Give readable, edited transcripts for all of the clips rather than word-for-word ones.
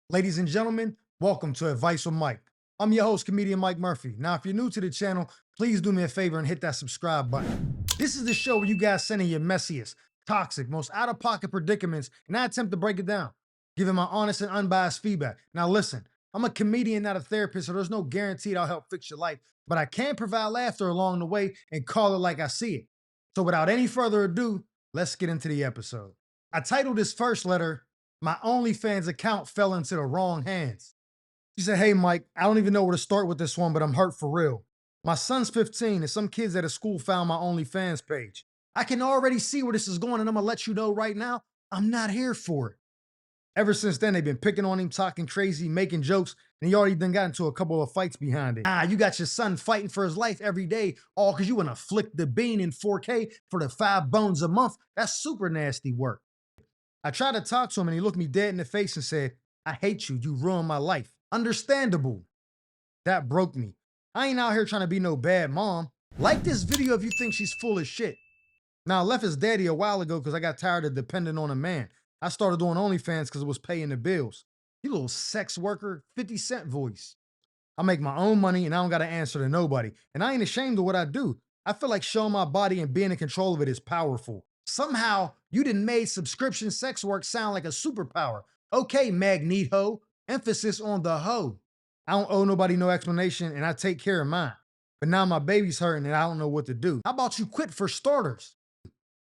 Ladies and gentlemen, welcome to Advice with Mike. I'm your host, comedian Mike Murphy. Now, if you're new to the channel, please do me a favor and hit that subscribe button. This is the show where you guys send in your messiest, toxic, most out of pocket predicaments, and I attempt to break it down, giving my honest and unbiased feedback. Now, listen, I'm a comedian, not a therapist, so there's no guarantee I'll help fix your life, but I can provide laughter along the way and call it like I see it. So, without any further ado, let's get into the episode. I titled this first letter, My OnlyFans account fell into the wrong hands. She said, "Hey, Mike, I don't even know where to start with this one, but I'm hurt for real. My son's 15, and some kids at his school found my OnlyFans page. I can already see where this is going, and I'm gonna let you know right now, I'm not here for it." Ever since then, they've been picking on him, talking crazy, making jokes, and he already done got into a couple of fights behind it. You got your son fighting for his life every day, all because you want to flick the bean in 4K for the 5 bones a month. That's super nasty work. I tried to talk to him and he looked me dead in the face and said, "I hate you. You ruined my life." Understandable. That broke me. I ain't out here trying to be no bad mom. Like this video if you think she's full of shit. Now, I left his daddy a while ago because I got tired of depending on a man. I started doing OnlyFans because it was paying the bills. You little sex worker, 50 Cent voice. I make my own money and I don't got to answer to nobody. And I ain't ashamed of what I do. I feel like showing my body and being in control of it is powerful. Somehow, you done made subscription sex work sound like a superpower. Okay, Magneto, emphasis on the hoe. I don't owe nobody no explanation and I take care of mine. But now my baby's hurting and I don't know what to do. How about you quit for starters?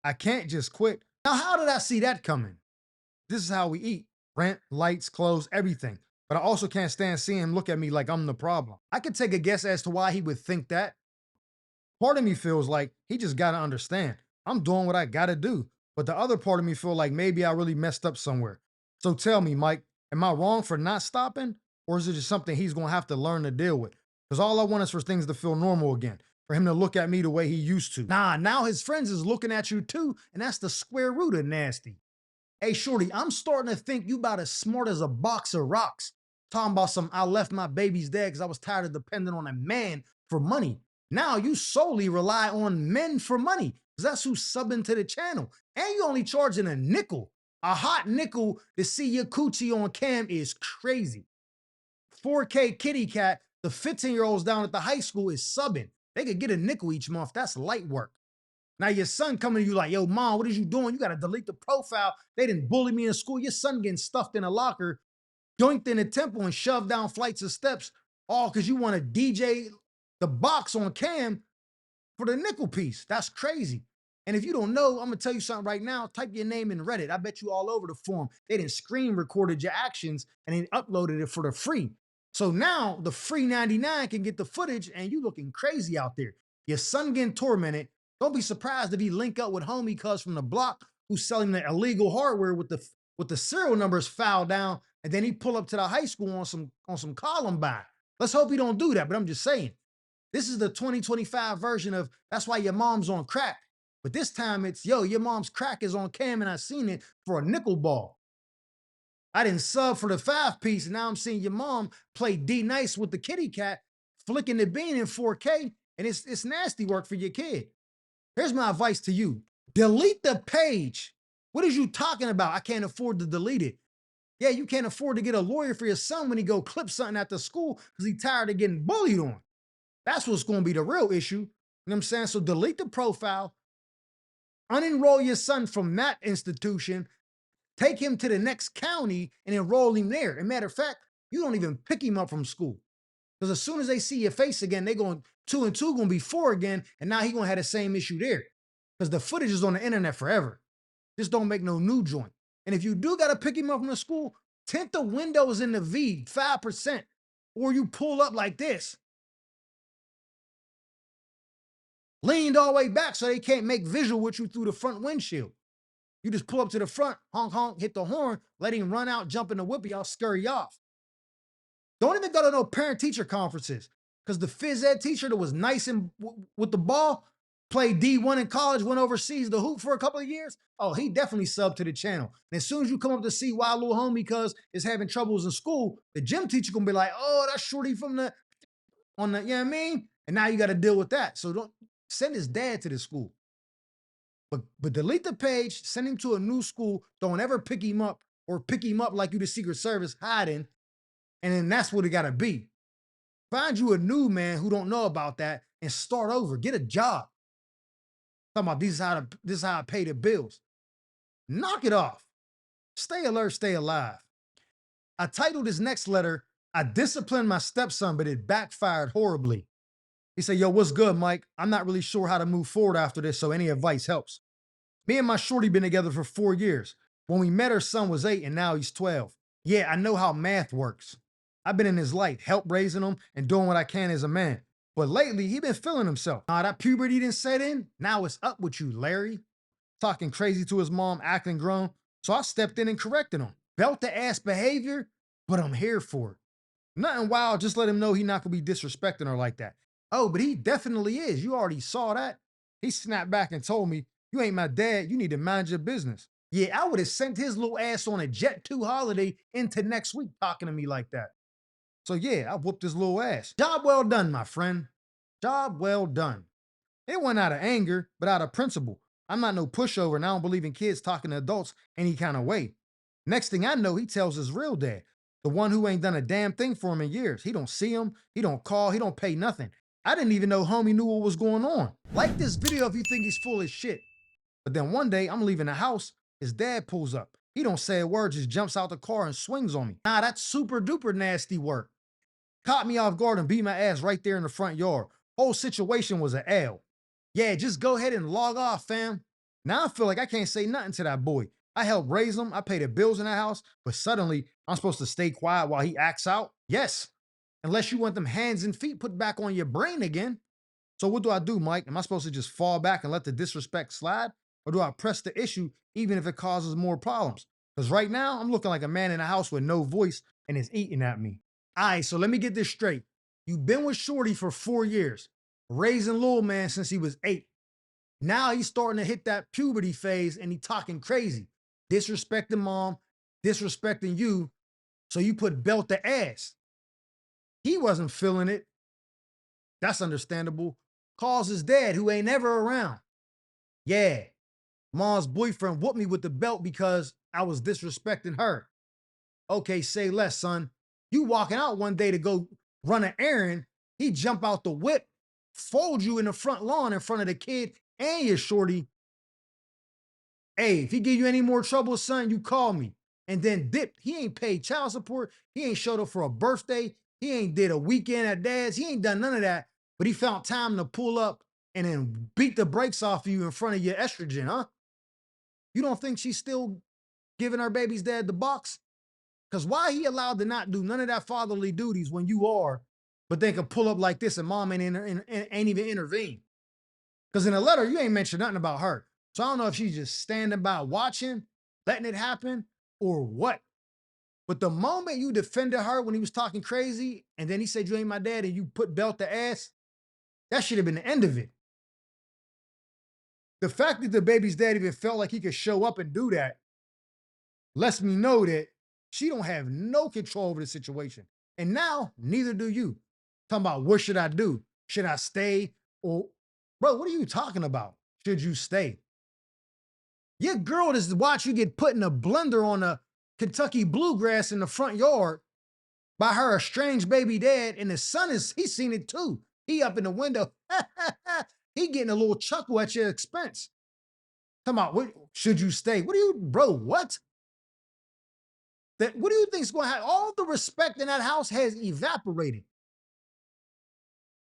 I can't just quit. Now, how did I see that coming? This is how we eat: rent, lights, clothes, everything. But I also can't stand seeing him look at me like I'm the problem. I could take a guess as to why he would think that. Part of me feels like he just gotta understand I'm doing what I gotta do. But the other part of me feel like maybe I really messed up somewhere. So tell me, Mike, am I wrong for not stopping? Or is it just something he's gonna have to learn to deal with? Because all I want is for things to feel normal again, for him to look at me the way he used to. Nah, now his friends is looking at you too, and that's the square root of nasty. Hey, shorty, I'm starting to think you about as smart as a box of rocks. Talking about some, I left my babies dead because I was tired of depending on a man for money. Now you solely rely on men for money because that's who's subbing to the channel. And you only charging a nickel. A hot nickel to see your coochie on cam is crazy. 4K kitty cat, the 15-year-olds down at the high school is subbing. They could get a nickel each month. That's light work. Now your son coming to you like, "Yo, mom, what is you doing? You got to delete the profile. They didn't bully me in school." Your son getting stuffed in a locker, yoinked in a temple and shoved down flights of steps, all because you want to DJ the box on cam for the nickel piece. That's crazy. And if you don't know, I'm gonna tell you something right now. Type your name in Reddit. I bet you all over the forum. They didn't screen recorded your actions and then uploaded it for the free. So now the free 99 can get the footage and you looking crazy out there. Your son getting tormented. Don't be surprised if he link up with homie cuz from the block who's selling the illegal hardware with the serial numbers filed down, and then he pull up to the high school on some Columbine. Let's hope he don't do that, but I'm just saying. This is the 2025 version of "that's why your mom's on crack." But this time it's, "Yo, your mom's crack is on cam and I seen it for a nickel ball. I didn't sub for the 5 piece and now I'm seeing your mom play D nice with the kitty cat, flicking the bean in 4K, and it's nasty work for your kid." Here's my advice to you. Delete the page. What is you talking about? I can't afford to delete it. Yeah, you can't afford to get a lawyer for your son when he go clip something at the school because he tired of getting bullied on. That's what's going to be the real issue. You know what I'm saying? So delete the profile, unenroll your son from that institution, take him to the next county and enroll him there. And matter of fact, you don't even pick him up from school. Because as soon as they see your face again, they going 2 and 2 gonna be 4 again, and now he gonna have the same issue there. Because the footage is on the internet forever. Just don't make no new joint. And if you do gotta pick him up from the school, tint the windows in the V 5%, or you pull up like this, leaned all the way back so they can't make visual with you through the front windshield. You just pull up to the front, honk honk, hit the horn, let him run out, jump in the whip, y'all scurry off. Don't even go to no parent-teacher conferences, because the phys ed teacher that was nice and with the ball, played D1 in college, went overseas to hoop for a couple of years. Oh, he definitely subbed to the channel. And as soon as you come up to see why little homie because is having troubles in school, the gym teacher gonna be like, "Oh, that's shorty from the on the," you know what I mean? And now you got to deal with that. So don't send his dad to the school. But delete the page, send him to a new school. Don't ever pick him up or pick him up like you the Secret Service hiding, and then that's what it gotta be. Find you a new man who don't know about that and start over. Get a job. Talking about this is how I pay the bills. Knock it off. Stay alert, stay alive. I titled this next letter, I disciplined my stepson, but it backfired horribly. He said, yo, what's good, Mike? I'm not really sure how to move forward after this, so any advice helps. Me and my shorty been together for 4 years. When we met, her son was 8 and now he's 12. Yeah, I know how math works. I've been in his life, help raising him and doing what I can as a man. But lately, he been feeling himself. Now that puberty didn't set in, now it's up with you, Larry. Talking crazy to his mom, acting grown. So I stepped in and corrected him. Belt the ass behavior, but I'm here for it. Nothing wild, just let him know he not gonna be disrespecting her like that. Oh, but he definitely is. You already saw that. He snapped back and told me, you ain't my dad, you need to mind your business. Yeah, I would have sent his little ass on a Jet 2 holiday into next week talking to me like that. So yeah, I whooped his little ass. Job well done, my friend. Job well done. It wasn't out of anger, but out of principle. I'm not no pushover and I don't believe in kids talking to adults any kind of way. Next thing I know, he tells his real dad, the one who ain't done a damn thing for him in years. He don't see him, he don't call, he don't pay nothing. I didn't even know homie knew what was going on. Like this video if you think he's full of shit. But then one day I'm leaving the house, his dad pulls up. He don't say a word, just jumps out the car and swings on me. Nah, that's super duper nasty work. Caught me off guard and beat my ass right there in the front yard. Whole situation was an L. Yeah, just go ahead and log off, fam. Now I feel like I can't say nothing to that boy. I helped raise him, I pay the bills in the house, but suddenly I'm supposed to stay quiet while he acts out? Yes, unless you want them hands and feet put back on your brain again. So what do I do, Mike? Am I supposed to just fall back and let the disrespect slide? Or do I press the issue even if it causes more problems? Because right now I'm looking like a man in a house with no voice and is eating at me. All right, so let me get this straight. You've been with Shorty for 4 years, raising little man since he was 8. Now he's starting to hit that puberty phase and he talking crazy, disrespecting mom, disrespecting you. So you put belt to ass. He wasn't feeling it. That's understandable. Calls his dad, who ain't never around. Yeah, mom's boyfriend whooped me with the belt because I was disrespecting her. Okay, say less, son. You walking out one day to go run an errand, he jump out the whip, fold you in the front lawn in front of the kid and your shorty. Hey, if he give you any more trouble, son, you call me. And then dip. He ain't paid child support. He ain't showed up for a birthday. He ain't did a weekend at dad's. He ain't done none of that. But he found time to pull up and then beat the brakes off of you in front of your estrogen, huh? You don't think she's still giving her baby's dad the box? Because why he allowed to not do none of that fatherly duties when you are, but they can pull up like this and mom ain't even intervene? Because in the letter, you ain't mentioned nothing about her. So I don't know if she's just standing by watching, letting it happen, or what. But the moment you defended her when he was talking crazy, and then he said you ain't my dad, and you put belt to ass, that should have been the end of it. The fact that the baby's dad even felt like he could show up and do that lets me know that she don't have no control over the situation. And now, neither do you. Talking about what should I do? Should I stay? Or, bro, what are you talking about? Should you stay? Your girl just watch you get put in a blender on a Kentucky bluegrass in the front yard by her estranged baby dad, and the son he's seen it too. He up in the window. He getting a little chuckle at your expense. Come on, what should you stay? What do you, bro? What? What do you think is going to happen? All the respect in that house has evaporated.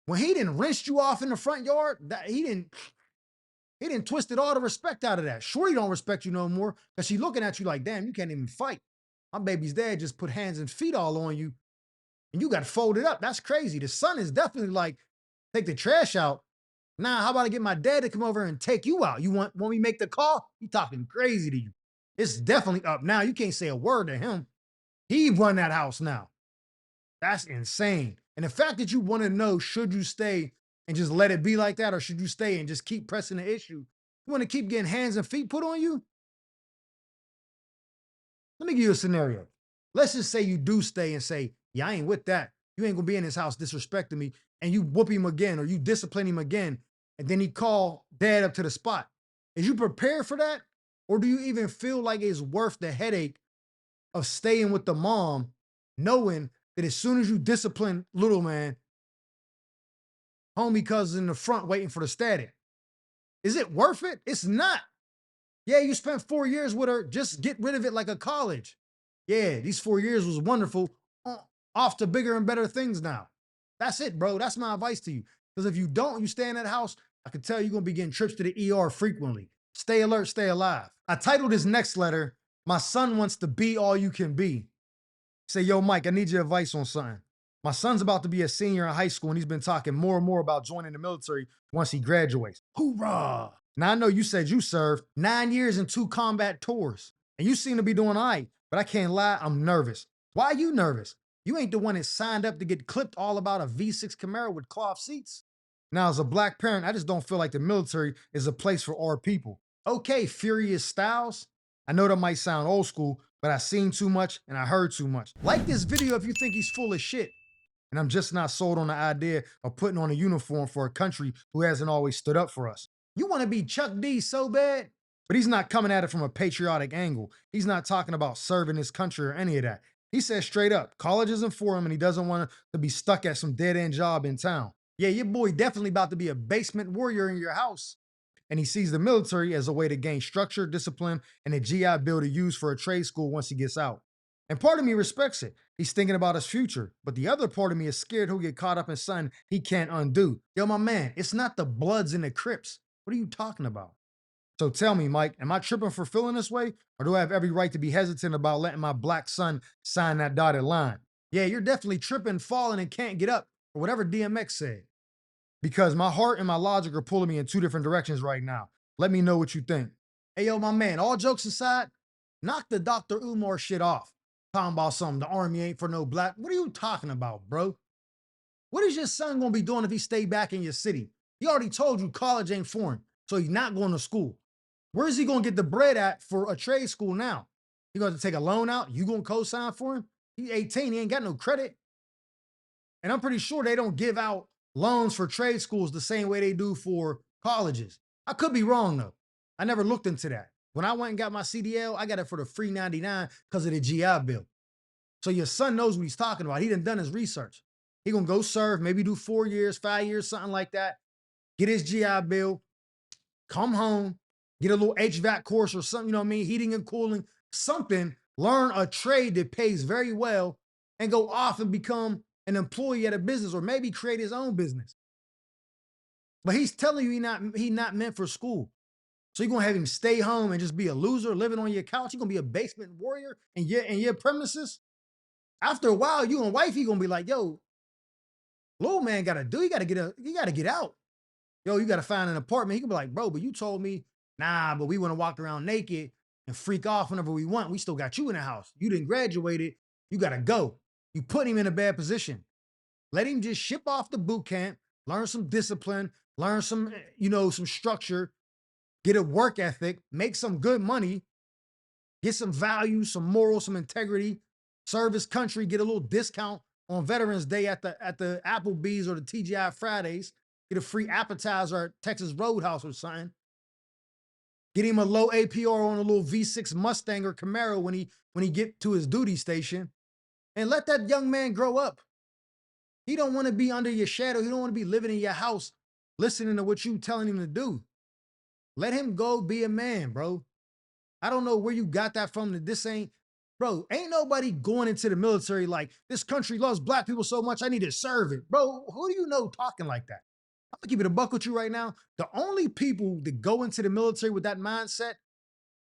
When he didn't rinse you off in the front yard, he didn't twisted all the respect out of that. Shorty don't respect you no more because she looking at you like, damn, you can't even fight. My baby's dad just put hands and feet all on you and you got folded up. That's crazy. The son is definitely like, take the trash out. Nah, how about I get my dad to come over and take you out? You want when we make the call? He talking crazy to you. It's definitely up now. You can't say a word to him. He run that house now. That's insane. And the fact that you want to know, should you stay and just let it be like that, or should you stay and just keep pressing the issue? You want to keep getting hands and feet put on you? Let me give you a scenario. Let's just say you do stay and say, yeah, I ain't with that. You ain't gonna be in his house disrespecting me, and you whoop him again or you discipline him again, and then he call dad up to the spot. Is you prepared for that? Or do you even feel like it's worth the headache of staying with the mom, knowing that as soon as you discipline little man, homie cousin in the front waiting for the static. Is it worth it? It's not. Yeah, you spent 4 years with her. Just get rid of it like a college. Yeah, these 4 years was wonderful. Uh, Off to bigger and better things now. That's it, bro. That's my advice to you. Because if you don't, you stay in that house, I can tell you're going to be getting trips to the ER frequently. Stay alert, stay alive. I titled his next letter, My Son Wants to Be All You Can Be. Say, yo, Mike, I need your advice on something. My son's about to be a senior in high school, and he's been talking more and more about joining the military once he graduates. Hoorah! Now, I know you said you served 9 years and 2 combat tours, and you seem to be doing all right, but I can't lie, I'm nervous. Why are you nervous? You ain't the one that signed up to get clipped all about a V6 Camaro with cloth seats. Now, as a black parent, I just don't feel like the military is a place for our people. Okay, Furious Styles. I know that might sound old school, but I seen too much and I heard too much. Like this video if you think he's full of shit. And I'm just not sold on the idea of putting on a uniform for a country who hasn't always stood up for us. You want to be Chuck D so bad, but he's not coming at it from a patriotic angle. He's not talking about serving his country or any of that. He says straight up, college isn't for him and he doesn't want to be stuck at some dead-end job in town. Yeah, your boy definitely about to be a basement warrior in your house. And he sees the military as a way to gain structure, discipline, and a GI Bill to use for a trade school once he gets out. And part of me respects it. He's thinking about his future. But the other part of me is scared he'll get caught up in something he can't undo. Yo, my man, it's not the Bloods and the Crips. What are you talking about? So tell me, Mike, am I tripping for feeling this way? Or do I have every right to be hesitant about letting my black son sign that dotted line? Yeah, you're definitely tripping, falling, and can't get up, or whatever DMX said. Because my heart and my logic are pulling me in two different directions right now. Let me know what you think. Hey, yo, my man, all jokes aside, knock the Dr. Umar shit off. Talking about something, the army ain't for no black. What are you talking about, bro? What is your son gonna be doing if he stay back in your city? He already told you college ain't for him, so he's not going to school. Where is he gonna get the bread at for a trade school now? He gonna take a loan out? You gonna co-sign for him? He 18, he ain't got no credit. And I'm pretty sure they don't give out loans for trade schools the same way they do for colleges. I could be wrong though. I never looked into that. When I went and got my CDL, I got it for the free 99 because of the GI Bill. So your son knows what he's talking about. He done his research. He gonna go serve, maybe do 4 years, 5 years, something like that. Get his GI Bill, come home, get a little HVAC course or something, you know what I mean? Heating and cooling, something, learn a trade that pays very well and go off and become an employee at a business or maybe create his own business. But he's telling you he not meant for school. So you're gonna have him stay home and just be a loser living on your couch. You're gonna be a basement warrior in your premises. After a while, you and wifey gonna be like, yo, little man gotta do, you gotta get out. Yo, you gotta find an apartment. He can be like, bro, but you told me, nah, but we wanna walk around naked and freak off whenever we want. We still got you in the house. You didn't graduate it. You gotta go. You put him in a bad position. Let him just ship off the boot camp, learn some discipline, learn some, some structure, get a work ethic, make some good money, get some values, some morals, some integrity, serve his country, get a little discount on Veterans Day at the Applebee's or the TGI Fridays, get a free appetizer at Texas Roadhouse or something. Get him a low APR on a little V6 Mustang or Camaro when he get to his duty station, and let that young man grow up. He don't want to be under your shadow. He don't want to be living in your house, listening to what you telling him to do. Let him go be a man, bro. I don't know where you got that from. That this ain't, bro, ain't nobody going into the military like, this country loves black people so much, I need to serve it. Bro, who do you know talking like that? I'm gonna keep it a buck with you right now. The only people that go into the military with that mindset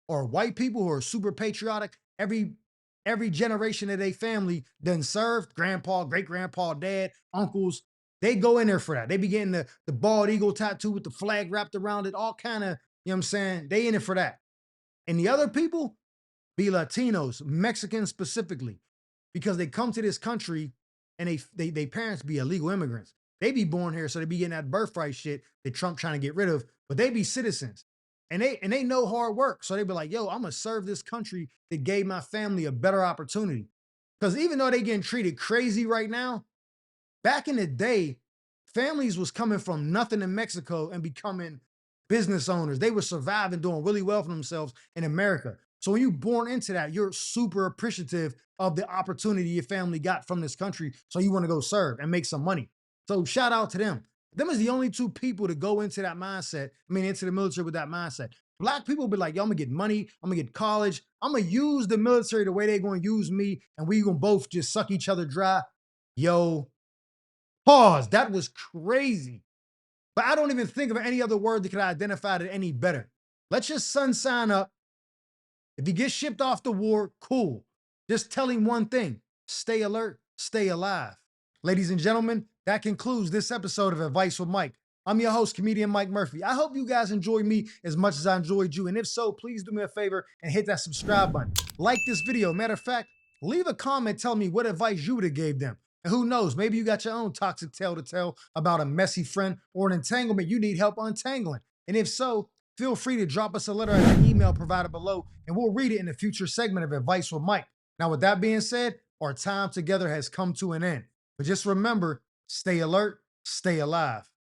are white people who are super patriotic. Every generation of their family done served, grandpa, great grandpa, dad, uncles. They go in there for that. They be getting the bald eagle tattoo with the flag wrapped around it, all kind of, you know what I'm saying? They in it for that. And the other people be Latinos, Mexicans specifically, because they come to this country and they parents be illegal immigrants. They be born here, so they be getting that birthright shit that Trump trying to get rid of, but they be citizens. And they know hard work. So they be like, yo, I'm gonna serve this country that gave my family a better opportunity. Because even though they getting treated crazy right now, back in the day, families was coming from nothing in Mexico and becoming business owners. They were surviving, doing really well for themselves in America. So when you're born into that, you're super appreciative of the opportunity your family got from this country. So you want to go serve and make some money. So shout out to them. Them is the only two people to go into that mindset. I mean, into the military with that mindset. Black people be like, yo, I'm gonna get money, I'm gonna get college, I'm gonna use the military the way they're gonna use me, and we gonna both just suck each other dry. Yo, pause. That was crazy. But I don't even think of any other word that could identify it any better. Let your son sign up. If he gets shipped off the war, cool. Just tell him one thing: stay alert, stay alive. Ladies and gentlemen, that concludes this episode of Advice with Mike. I'm your host, comedian Mike Murphy. I hope you guys enjoyed me as much as I enjoyed you. And if so, please do me a favor and hit that subscribe button. Like this video. Matter of fact, leave a comment telling me what advice you would have gave them. And who knows, maybe you got your own toxic tale to tell about a messy friend or an entanglement you need help untangling. And if so, feel free to drop us a letter at the email provided below, and we'll read it in a future segment of Advice with Mike. Now, with that being said, our time together has come to an end. But just remember, stay alert, stay alive.